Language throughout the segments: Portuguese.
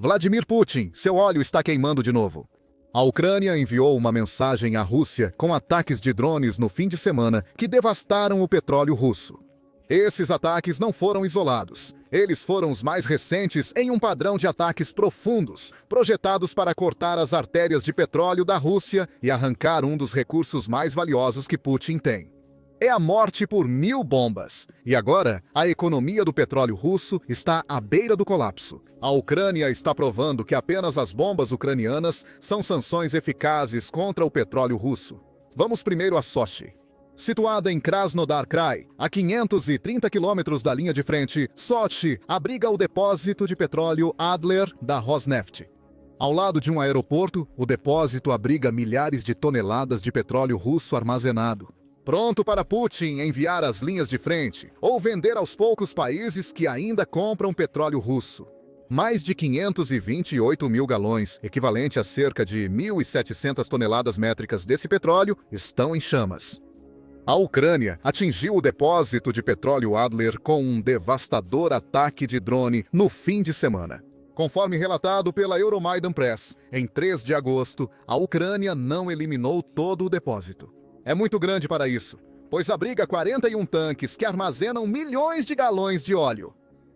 Vladimir Putin, seu óleo está queimando de novo. A Ucrânia enviou uma mensagem à Rússia com ataques de drones no fim de semana que devastaram o petróleo russo. Esses ataques não foram isolados. Eles foram os mais recentes em um padrão de ataques profundos, projetados para cortar as artérias de petróleo da Rússia e arrancar um dos recursos mais valiosos que Putin tem. É a morte por 1000 bombas. E agora, a economia do petróleo russo está à beira do colapso. A Ucrânia está provando que apenas as bombas ucranianas são sanções eficazes contra o petróleo russo. Vamos primeiro a Sochi. Situada em Krasnodar Krai, a 530 quilômetros da linha de frente, Sochi abriga o depósito de petróleo Adler da Rosneft. Ao lado de um aeroporto, o depósito abriga milhares de toneladas de petróleo russo armazenado, pronto para Putin enviar às linhas de frente ou vender aos poucos países que ainda compram petróleo russo. Mais de 528 mil galões, equivalente a cerca de 1.700 toneladas métricas desse petróleo, estão em chamas. A Ucrânia atingiu o depósito de petróleo Adler com um devastador ataque de drone no fim de semana. Conforme relatado pela Euromaidan Press, em 3 de agosto, a Ucrânia não eliminou todo o depósito. É muito grande para isso, pois abriga 41 tanques que armazenam milhões de galões de óleo.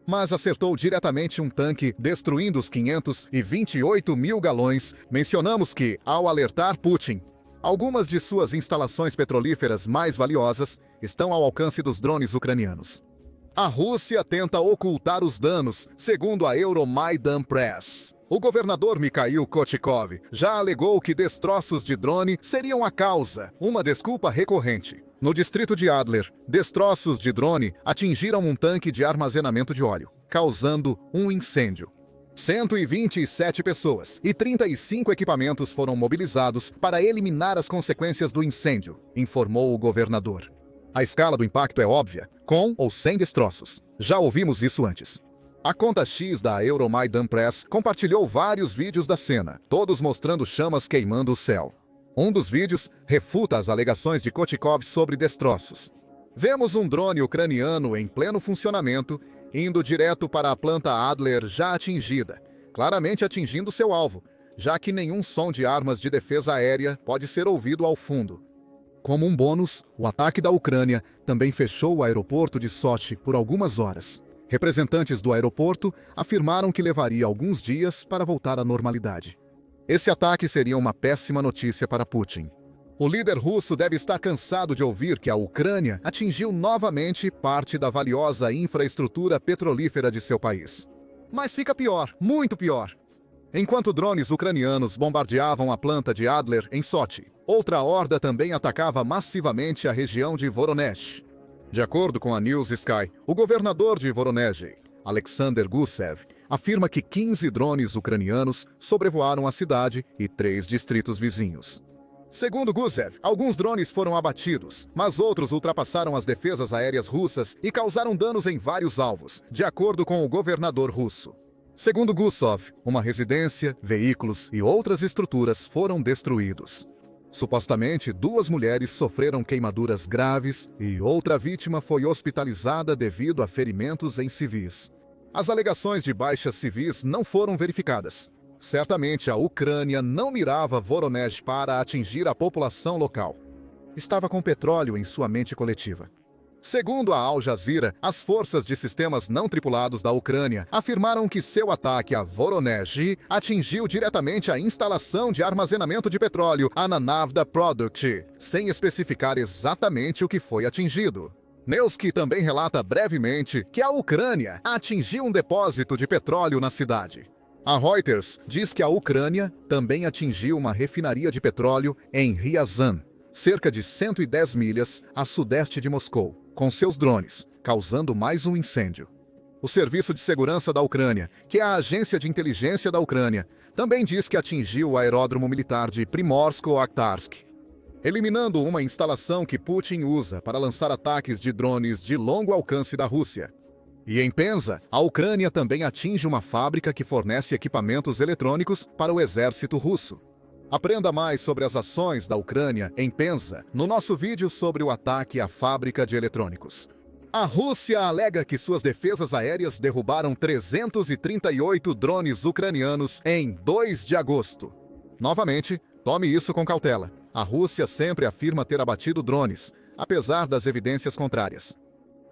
Mas acertou diretamente um tanque, destruindo os 528 mil galões. Mencionamos que, ao alertar Putin, algumas de suas instalações petrolíferas mais valiosas estão ao alcance dos drones ucranianos. A Rússia tenta ocultar os danos, segundo a Euromaidan Press. O governador Mikhail Kochikov já alegou que destroços de drone seriam a causa, uma desculpa recorrente. No distrito de Adler, destroços de drone atingiram um tanque de armazenamento de óleo, causando um incêndio. 127 pessoas e 35 equipamentos foram mobilizados para eliminar as consequências do incêndio, informou o governador. A escala do impacto é óbvia, com ou sem destroços. Já ouvimos isso antes. A conta X da Euromaidan Press compartilhou vários vídeos da cena, todos mostrando chamas queimando o céu. Um dos vídeos refuta as alegações de Kochikov sobre destroços. Vemos um drone ucraniano em pleno funcionamento, indo direto para a planta Adler já atingida, claramente atingindo seu alvo, já que nenhum som de armas de defesa aérea pode ser ouvido ao fundo. Como um bônus, o ataque da Ucrânia também fechou o aeroporto de Sochi por algumas horas. Representantes do aeroporto afirmaram que levaria alguns dias para voltar à normalidade. Esse ataque seria uma péssima notícia para Putin. O líder russo deve estar cansado de ouvir que a Ucrânia atingiu novamente parte da valiosa infraestrutura petrolífera de seu país. Mas fica pior, muito pior. Enquanto drones ucranianos bombardeavam a planta de Adler em Sochi, outra horda também atacava massivamente a região de Voronezh. De acordo com a News Sky, o governador de Voronezh, Alexander Gusev, afirma que 15 drones ucranianos sobrevoaram a cidade e 3 distritos vizinhos. Segundo Gusev, alguns drones foram abatidos, mas outros ultrapassaram as defesas aéreas russas e causaram danos em vários alvos, de acordo com o governador russo. Segundo Gusov, uma residência, veículos e outras estruturas foram destruídos. Supostamente, 2 mulheres sofreram queimaduras graves e outra vítima foi hospitalizada devido a ferimentos em civis. As alegações de baixas civis não foram verificadas. Certamente, a Ucrânia não mirava Voronezh para atingir a população local. Estava com petróleo em sua mente coletiva. Segundo a Al Jazeera, as forças de sistemas não tripulados da Ucrânia afirmaram que seu ataque a Voronezh atingiu diretamente a instalação de armazenamento de petróleo, a Nanavda Product, sem especificar exatamente o que foi atingido. Nevsky também relata brevemente que a Ucrânia atingiu um depósito de petróleo na cidade. A Reuters diz que a Ucrânia também atingiu uma refinaria de petróleo em Ryazan, cerca de 110 milhas a sudeste de Moscou, com seus drones, causando mais um incêndio. O Serviço de Segurança da Ucrânia, que é a agência de inteligência da Ucrânia, também diz que atingiu o aeródromo militar de Primorsko-Akhtarsk, eliminando uma instalação que Putin usa para lançar ataques de drones de longo alcance da Rússia. E em Penza, a Ucrânia também atinge uma fábrica que fornece equipamentos eletrônicos para o exército russo. Aprenda mais sobre as ações da Ucrânia em Penza no nosso vídeo sobre o ataque à fábrica de eletrônicos. A Rússia alega que suas defesas aéreas derrubaram 338 drones ucranianos em 2 de agosto. Novamente, tome isso com cautela. A Rússia sempre afirma ter abatido drones, apesar das evidências contrárias.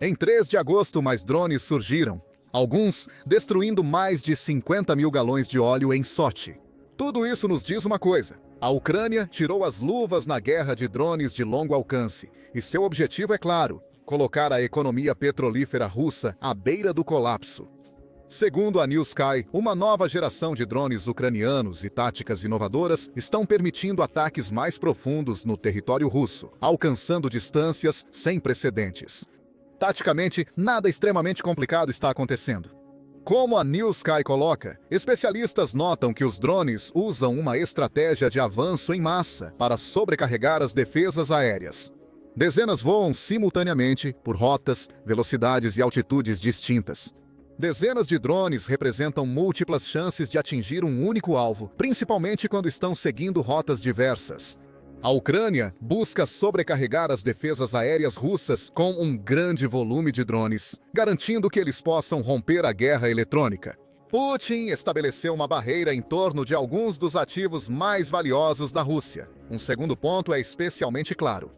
Em 3 de agosto, mais drones surgiram, alguns destruindo mais de 50 mil galões de óleo em Sochi. Tudo isso nos diz uma coisa: a Ucrânia tirou as luvas na guerra de drones de longo alcance, e seu objetivo é claro: colocar a economia petrolífera russa à beira do colapso. Segundo a Newsky, uma nova geração de drones ucranianos e táticas inovadoras estão permitindo ataques mais profundos no território russo, alcançando distâncias sem precedentes. Taticamente, nada extremamente complicado está acontecendo. Como a Newsky coloca, especialistas notam que os drones usam uma estratégia de avanço em massa para sobrecarregar as defesas aéreas. Dezenas voam simultaneamente por rotas, velocidades e altitudes distintas. Dezenas de drones representam múltiplas chances de atingir um único alvo, principalmente quando estão seguindo rotas diversas. A Ucrânia busca sobrecarregar as defesas aéreas russas com um grande volume de drones, garantindo que eles possam romper a guerra eletrônica. Putin estabeleceu uma barreira em torno de alguns dos ativos mais valiosos da Rússia. Um segundo ponto é especialmente claro.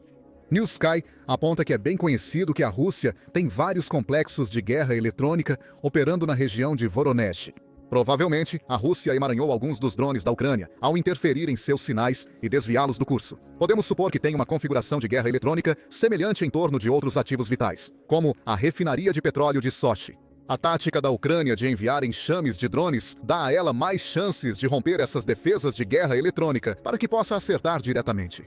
Newsky aponta que é bem conhecido que a Rússia tem vários complexos de guerra eletrônica operando na região de Voronezh. Provavelmente, a Rússia emaranhou alguns dos drones da Ucrânia ao interferir em seus sinais e desviá-los do curso. Podemos supor que tem uma configuração de guerra eletrônica semelhante em torno de outros ativos vitais, como a refinaria de petróleo de Sochi. A tática da Ucrânia de enviar enxames de drones dá a ela mais chances de romper essas defesas de guerra eletrônica para que possa acertar diretamente.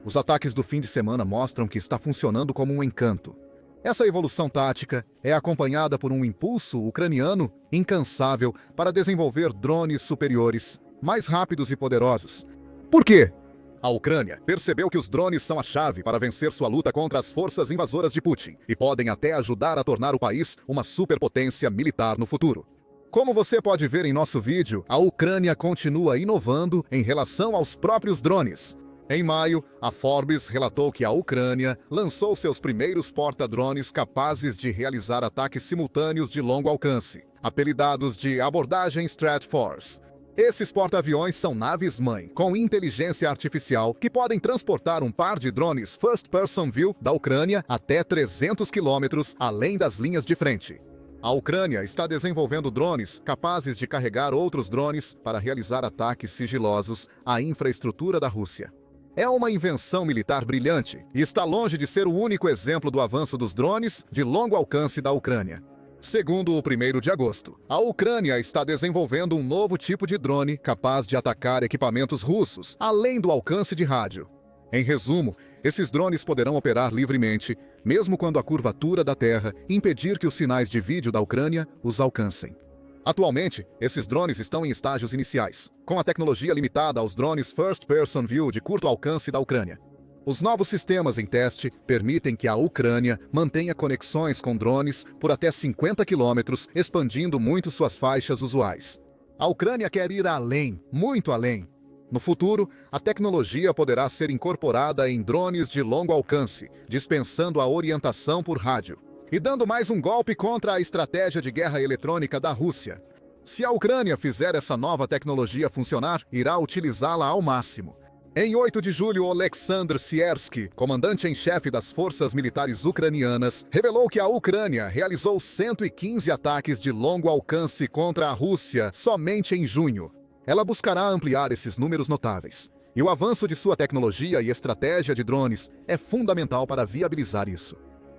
Os ataques do fim de semana mostram que está funcionando como um encanto. Essa evolução tática é acompanhada por um impulso ucraniano incansável para desenvolver drones superiores, mais rápidos e poderosos. Por quê? A Ucrânia percebeu que os drones são a chave para vencer sua luta contra as forças invasoras de Putin e podem até ajudar a tornar o país uma superpotência militar no futuro. Como você pode ver em nosso vídeo, a Ucrânia continua inovando em relação aos próprios drones. Em maio, a Forbes relatou que a Ucrânia lançou seus primeiros porta-drones capazes de realizar ataques simultâneos de longo alcance, apelidados de abordagem Stratforce. Esses porta-aviões são naves-mãe com inteligência artificial que podem transportar um par de drones First Person View da Ucrânia até 300 quilômetros além das linhas de frente. A Ucrânia está desenvolvendo drones capazes de carregar outros drones para realizar ataques sigilosos à infraestrutura da Rússia. É uma invenção militar brilhante e está longe de ser o único exemplo do avanço dos drones de longo alcance da Ucrânia. Segundo o 1º de agosto, a Ucrânia está desenvolvendo um novo tipo de drone capaz de atacar equipamentos russos, além do alcance de rádio. Em resumo, esses drones poderão operar livremente, mesmo quando a curvatura da Terra impedir que os sinais de vídeo da Ucrânia os alcancem. Atualmente, esses drones estão em estágios iniciais, com a tecnologia limitada aos drones First Person View de curto alcance da Ucrânia. Os novos sistemas em teste permitem que a Ucrânia mantenha conexões com drones por até 50 quilômetros, expandindo muito suas faixas usuais. A Ucrânia quer ir além, muito além. No futuro, a tecnologia poderá ser incorporada em drones de longo alcance, dispensando a orientação por rádio e dando mais um golpe contra a estratégia de guerra eletrônica da Rússia. Se a Ucrânia fizer essa nova tecnologia funcionar, irá utilizá-la ao máximo. Em 8 de julho, Oleksandr Siersky, comandante-em-chefe das forças militares ucranianas, revelou que a Ucrânia realizou 115 ataques de longo alcance contra a Rússia somente em junho. Ela buscará ampliar esses números notáveis. E o avanço de sua tecnologia e estratégia de drones é fundamental para viabilizar isso.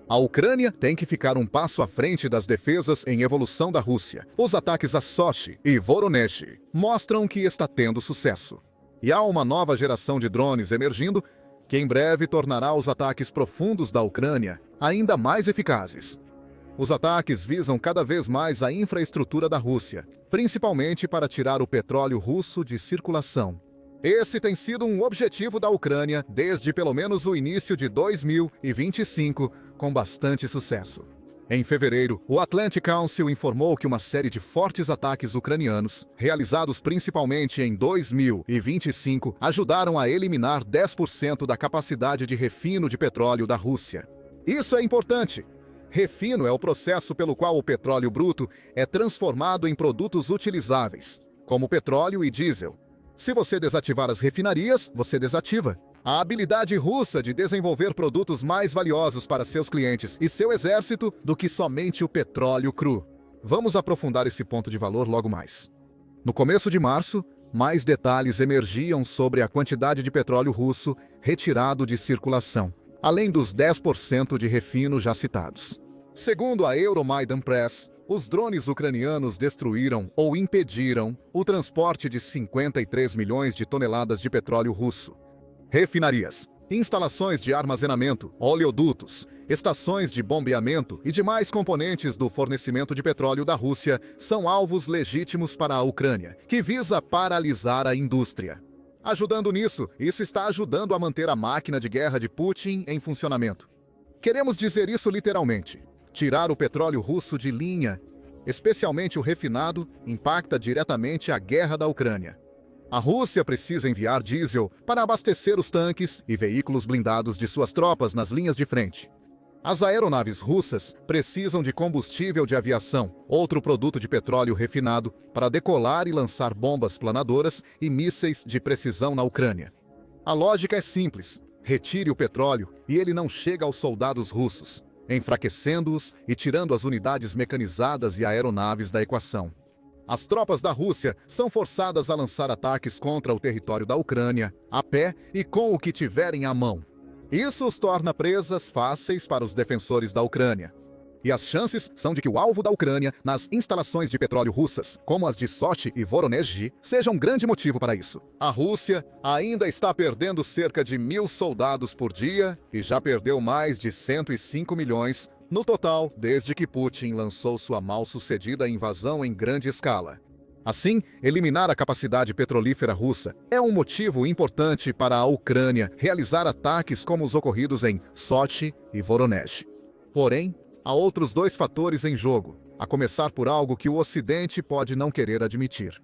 A Ucrânia tem que ficar um passo à frente das defesas em evolução da Rússia. Os ataques a Sochi e Voronezh mostram que está tendo sucesso. E há uma nova geração de drones emergindo que em breve tornará os ataques profundos da Ucrânia ainda mais eficazes. Os ataques visam cada vez mais a infraestrutura da Rússia, principalmente para tirar o petróleo russo de circulação. Esse tem sido um objetivo da Ucrânia desde pelo menos o início de 2025, com bastante sucesso. Em fevereiro, o Atlantic Council informou que uma série de fortes ataques ucranianos, realizados principalmente em 2025, ajudaram a eliminar 10% da capacidade de refino de petróleo da Rússia. Isso é importante. Refino é o processo pelo qual o petróleo bruto é transformado em produtos utilizáveis, como petróleo e diesel. Se você desativar as refinarias, você desativa a habilidade russa de desenvolver produtos mais valiosos para seus clientes e seu exército do que somente o petróleo cru. Vamos aprofundar esse ponto de valor logo mais. No começo de março, mais detalhes emergiam sobre a quantidade de petróleo russo retirado de circulação, além dos 10% de refino já citados. Segundo a Euromaidan Press, os drones ucranianos destruíram ou impediram o transporte de 53 milhões de toneladas de petróleo russo. Refinarias, instalações de armazenamento, oleodutos, estações de bombeamento e demais componentes do fornecimento de petróleo da Rússia são alvos legítimos para a Ucrânia, que visa paralisar a indústria. Ajudando nisso, isso está ajudando a manter a máquina de guerra de Putin em funcionamento. Queremos dizer isso literalmente. Tirar o petróleo russo de linha, especialmente o refinado, impacta diretamente a guerra da Ucrânia. A Rússia precisa enviar diesel para abastecer os tanques e veículos blindados de suas tropas nas linhas de frente. As aeronaves russas precisam de combustível de aviação, outro produto de petróleo refinado, para decolar e lançar bombas planadoras e mísseis de precisão na Ucrânia. A lógica é simples: retire o petróleo e ele não chega aos soldados russos, enfraquecendo-os e tirando as unidades mecanizadas e aeronaves da equação. As tropas da Rússia são forçadas a lançar ataques contra o território da Ucrânia, a pé e com o que tiverem à mão. Isso os torna presas fáceis para os defensores da Ucrânia. E as chances são de que o alvo da Ucrânia nas instalações de petróleo russas, como as de Sochi e Voronezh, seja um grande motivo para isso. A Rússia ainda está perdendo cerca de 1.000 soldados por dia e já perdeu mais de 105 milhões no total desde que Putin lançou sua mal-sucedida invasão em grande escala. Assim, eliminar a capacidade petrolífera russa é um motivo importante para a Ucrânia realizar ataques como os ocorridos em Sochi e Voronezh. Porém, há outros dois fatores em jogo, a começar por algo que o Ocidente pode não querer admitir.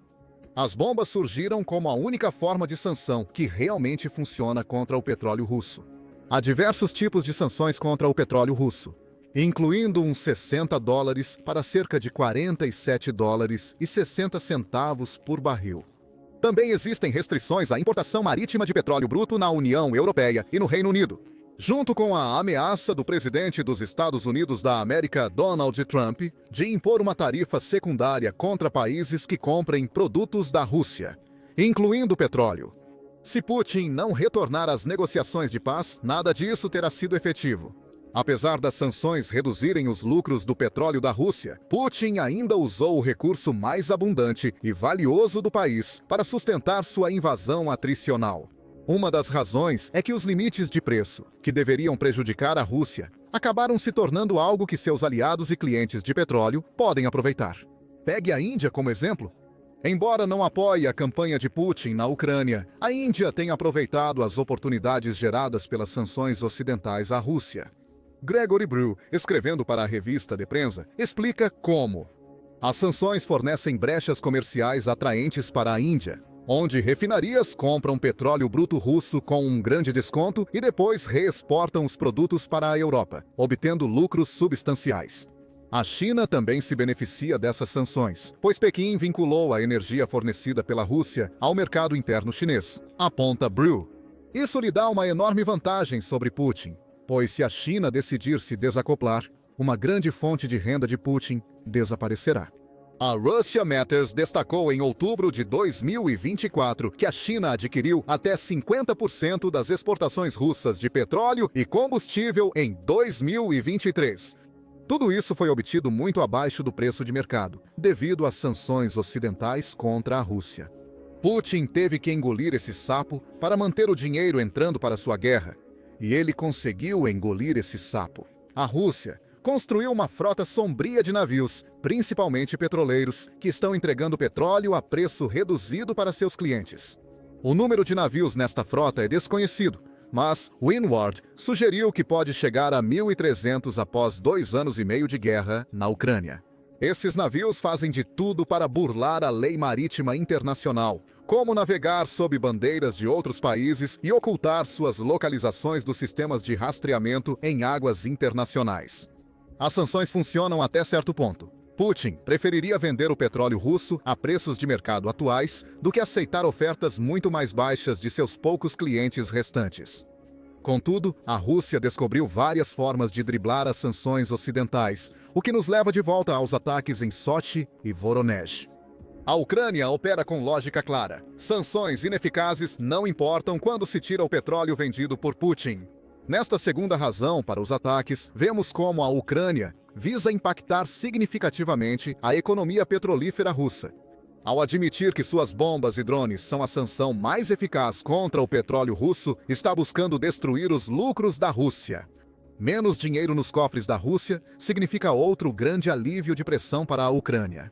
As bombas surgiram como a única forma de sanção que realmente funciona contra o petróleo russo. Há diversos tipos de sanções contra o petróleo russo, incluindo uns $60 para cerca de $47,60 por barril. Também existem restrições à importação marítima de petróleo bruto na União Europeia e no Reino Unido, junto com a ameaça do presidente dos Estados Unidos da América, Donald Trump, de impor uma tarifa secundária contra países que comprem produtos da Rússia, incluindo petróleo. Se Putin não retornar às negociações de paz, nada disso terá sido efetivo. Apesar das sanções reduzirem os lucros do petróleo da Rússia, Putin ainda usou o recurso mais abundante e valioso do país para sustentar sua invasão atricional. Uma das razões é que os limites de preço, que deveriam prejudicar a Rússia, acabaram se tornando algo que seus aliados e clientes de petróleo podem aproveitar. Pegue a Índia como exemplo. Embora não apoie a campanha de Putin na Ucrânia, a Índia tem aproveitado as oportunidades geradas pelas sanções ocidentais à Rússia. Gregory Brew, escrevendo para a revista The Prensa, explica como as sanções fornecem brechas comerciais atraentes para a Índia, onde refinarias compram petróleo bruto russo com um grande desconto e depois reexportam os produtos para a Europa, obtendo lucros substanciais. A China também se beneficia dessas sanções, pois Pequim vinculou a energia fornecida pela Rússia ao mercado interno chinês, aponta Brew. Isso lhe dá uma enorme vantagem sobre Putin, pois se a China decidir se desacoplar, uma grande fonte de renda de Putin desaparecerá. A Russia Matters destacou em outubro de 2024 que a China adquiriu até 50% das exportações russas de petróleo e combustível em 2023. Tudo isso foi obtido muito abaixo do preço de mercado, devido às sanções ocidentais contra a Rússia. Putin teve que engolir esse sapo para manter o dinheiro entrando para sua guerra, e ele conseguiu engolir esse sapo. A Rússia construiu uma frota sombria de navios, principalmente petroleiros, que estão entregando petróleo a preço reduzido para seus clientes. O número de navios nesta frota é desconhecido, mas Windward sugeriu que pode chegar a 1.300 após 2 anos e meio de guerra na Ucrânia. Esses navios fazem de tudo para burlar a lei marítima internacional, como navegar sob bandeiras de outros países e ocultar suas localizações dos sistemas de rastreamento em águas internacionais. As sanções funcionam até certo ponto. Putin preferiria vender o petróleo russo a preços de mercado atuais do que aceitar ofertas muito mais baixas de seus poucos clientes restantes. Contudo, a Rússia descobriu várias formas de driblar as sanções ocidentais, o que nos leva de volta aos ataques em Sochi e Voronezh. A Ucrânia opera com lógica clara. Sanções ineficazes não importam quando se tira o petróleo vendido por Putin. Nesta segunda razão para os ataques, vemos como a Ucrânia visa impactar significativamente a economia petrolífera russa. Ao admitir que suas bombas e drones são a sanção mais eficaz contra o petróleo russo, está buscando destruir os lucros da Rússia. Menos dinheiro nos cofres da Rússia significa outro grande alívio de pressão para a Ucrânia.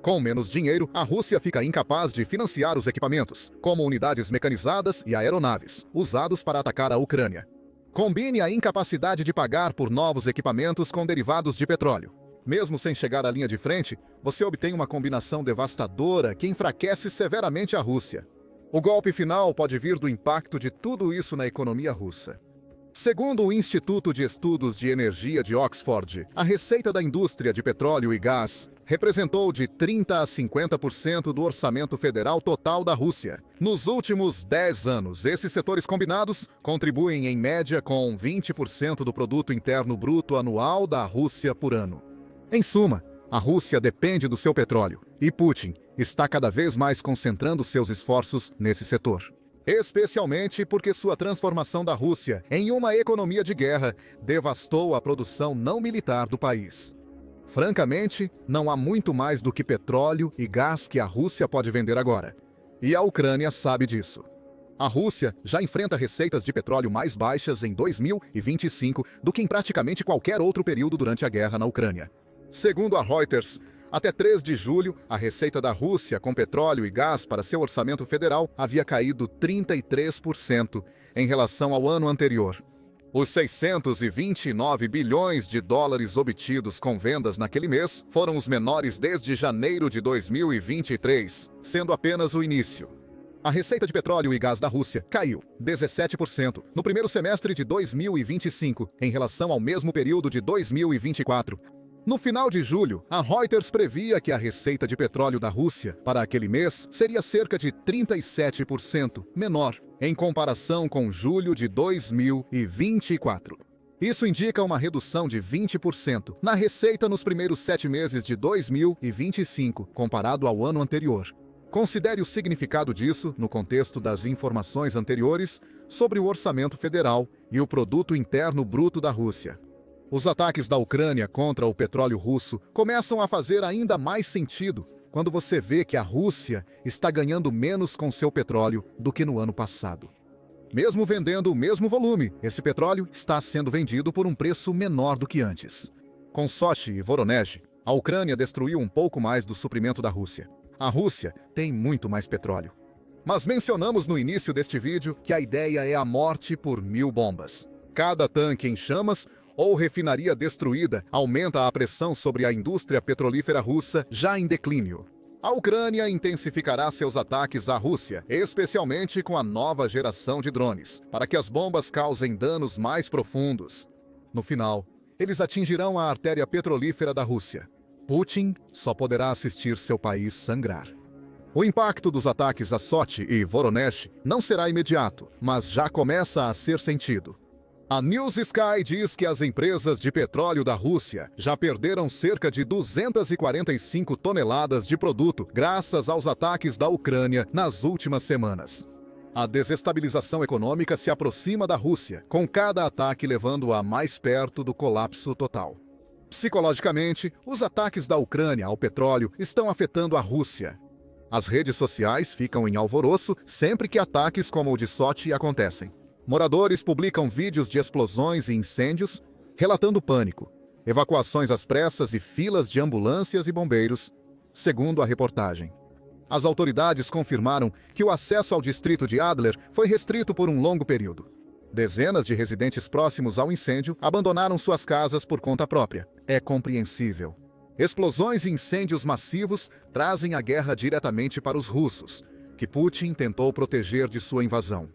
Com menos dinheiro, a Rússia fica incapaz de financiar os equipamentos, como unidades mecanizadas e aeronaves, usados para atacar a Ucrânia. Combine a incapacidade de pagar por novos equipamentos com derivados de petróleo. Mesmo sem chegar à linha de frente, você obtém uma combinação devastadora que enfraquece severamente a Rússia. O golpe final pode vir do impacto de tudo isso na economia russa. Segundo o Instituto de Estudos de Energia de Oxford, a receita da indústria de petróleo e gás representou de 30% a 50% do orçamento federal total da Rússia. Nos últimos 10 anos, esses setores combinados contribuem em média com 20% do produto interno bruto anual da Rússia por ano. Em suma, a Rússia depende do seu petróleo e Putin está cada vez mais concentrando seus esforços nesse setor. Especialmente porque sua transformação da Rússia em uma economia de guerra devastou a produção não militar do país. Francamente, não há muito mais do que petróleo e gás que a Rússia pode vender agora. E a Ucrânia sabe disso. A Rússia já enfrenta receitas de petróleo mais baixas em 2025 do que em praticamente qualquer outro período durante a guerra na Ucrânia. Segundo a Reuters, até 3 de julho, a receita da Rússia com petróleo e gás para seu orçamento federal havia caído 33% em relação ao ano anterior. Os 629 bilhões de dólares obtidos com vendas naquele mês foram os menores desde janeiro de 2023, sendo apenas o início. A receita de petróleo e gás da Rússia caiu 17% no primeiro semestre de 2025 em relação ao mesmo período de 2024. No final de julho, a Reuters previa que a receita de petróleo da Rússia para aquele mês seria cerca de 37% menor em comparação com julho de 2024. Isso indica uma redução de 20% na receita nos primeiros 7 meses de 2025, comparado ao ano anterior. Considere o significado disso no contexto das informações anteriores sobre o orçamento federal e o produto interno bruto da Rússia. Os ataques da Ucrânia contra o petróleo russo começam a fazer ainda mais sentido quando você vê que a Rússia está ganhando menos com seu petróleo do que no ano passado. Mesmo vendendo o mesmo volume, esse petróleo está sendo vendido por um preço menor do que antes. Com Sochi e Voronezh, a Ucrânia destruiu um pouco mais do suprimento da Rússia. A Rússia tem muito mais petróleo. Mas mencionamos no início deste vídeo que a ideia é a morte por 1000 bombas. Cada tanque em chamas ou refinaria destruída aumenta a pressão sobre a indústria petrolífera russa já em declínio. A Ucrânia intensificará seus ataques à Rússia, especialmente com a nova geração de drones, para que as bombas causem danos mais profundos. No final, eles atingirão a artéria petrolífera da Rússia. Putin só poderá assistir seu país sangrar. O impacto dos ataques a Sochi e Voronezh não será imediato, mas já começa a ser sentido. A News Sky diz que as empresas de petróleo da Rússia já perderam cerca de 245 toneladas de produto graças aos ataques da Ucrânia nas últimas semanas. A desestabilização econômica se aproxima da Rússia, com cada ataque levando-a mais perto do colapso total. Psicologicamente, os ataques da Ucrânia ao petróleo estão afetando a Rússia. As redes sociais ficam em alvoroço sempre que ataques como o de Sochi acontecem. Moradores publicam vídeos de explosões e incêndios, relatando pânico, evacuações às pressas e filas de ambulâncias e bombeiros, segundo a reportagem. As autoridades confirmaram que o acesso ao distrito de Adler foi restrito por um longo período. Dezenas de residentes próximos ao incêndio abandonaram suas casas por conta própria. É compreensível. Explosões e incêndios massivos trazem a guerra diretamente para os russos, que Putin tentou proteger de sua invasão.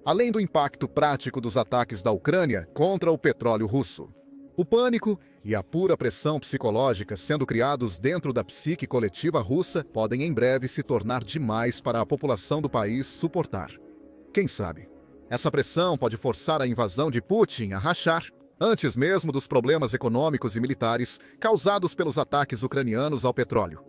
Além do impacto prático dos ataques da Ucrânia contra o petróleo russo, O pânico e a pura pressão psicológica sendo criados dentro da psique coletiva russa podem em breve se tornar demais para a população do país suportar. Quem sabe? Essa pressão pode forçar a invasão de Putin a rachar, antes mesmo dos problemas econômicos e militares causados pelos ataques ucranianos ao petróleo.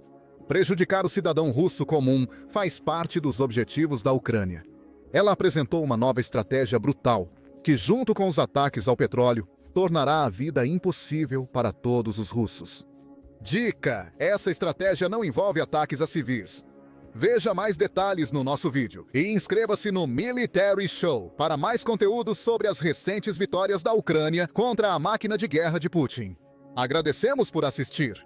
Prejudicar o cidadão russo comum faz parte dos objetivos da Ucrânia. Ela apresentou uma nova estratégia brutal, que, junto com os ataques ao petróleo, tornará a vida impossível para todos os russos. Dica: essa estratégia não envolve ataques a civis. Veja mais detalhes no nosso vídeo e inscreva-se no Military Show para mais conteúdo sobre as recentes vitórias da Ucrânia contra a máquina de guerra de Putin. Agradecemos por assistir.